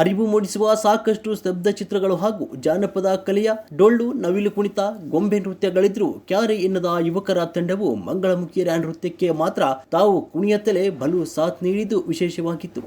ಅರಿವು ಮೂಡಿಸುವ ಸಾಕಷ್ಟು ಸ್ತಬ್ಧ ಚಿತ್ರಗಳು ಹಾಗೂ ಜಾನಪದ ಕಲೆಯ ಡೊಳ್ಳು, ನವಿಲು ಕುಣಿತ, ಗೊಂಬೆ ನೃತ್ಯಗಳಿದ್ರೂ ಕ್ಯಾರೆ ಎನ್ನದ ಯುವಕರ ತಂಡವು ಮಂಗಳಮುಖಿಯರ ನೃತ್ಯಕ್ಕೆ ಮಾತ್ರ ತಾವು ಕುಣಿಯತ್ತಲೇ ಬಲು ಸಾಥ್ ನೀಡಿದ್ದು ವಿಶೇಷವಾಗಿತ್ತು.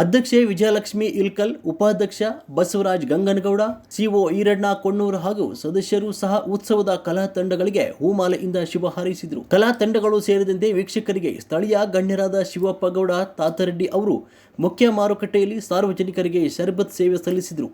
ಅಧ್ಯಕ್ಷೆ ವಿಜಯಲಕ್ಷ್ಮಿ ಇಲ್ಕಲ್, ಉಪಾಧ್ಯಕ್ಷ ಬಸವರಾಜ್ ಗಂಗನಗೌಡ, ಸಿಒ ಈರಣ್ಣ ಕೊಣ್ಣೂರು ಹಾಗೂ ಸದಸ್ಯರು ಸಹ ಉತ್ಸವದ ಕಲಾ ತಂಡಗಳಿಗೆ ಹೂಮಾಲೆಯಿಂದ ಶುಭ ಹಾರೈಸಿದರು. ಕಲಾ ತಂಡಗಳು ಸೇರಿದಂತೆ ವೀಕ್ಷಕರಿಗೆ ಸ್ಥಳೀಯ ಗಣ್ಯರಾದ ಶಿವಪ್ಪ ಗೌಡ ತಾತರೆಡ್ಡಿ ಅವರು ಮುಖ್ಯ ಮಾರುಕಟ್ಟೆಯಲ್ಲಿ ಸಾರ್ವಜನಿಕರಿಗೆ ಶರ್ಬತ್ ಸೇವೆ ಸಲ್ಲಿಸಿದರು.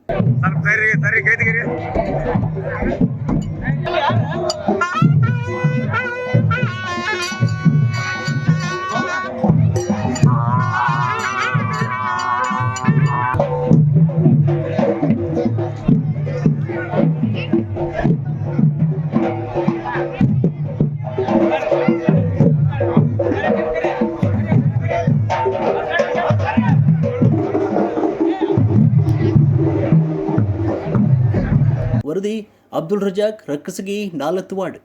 ವರದಿ ಅಬ್ದುಲ್ ರಜಾಕ್, ರಕ್ಕಸಗಿ, ನಾಲತ್ವಾಡ್.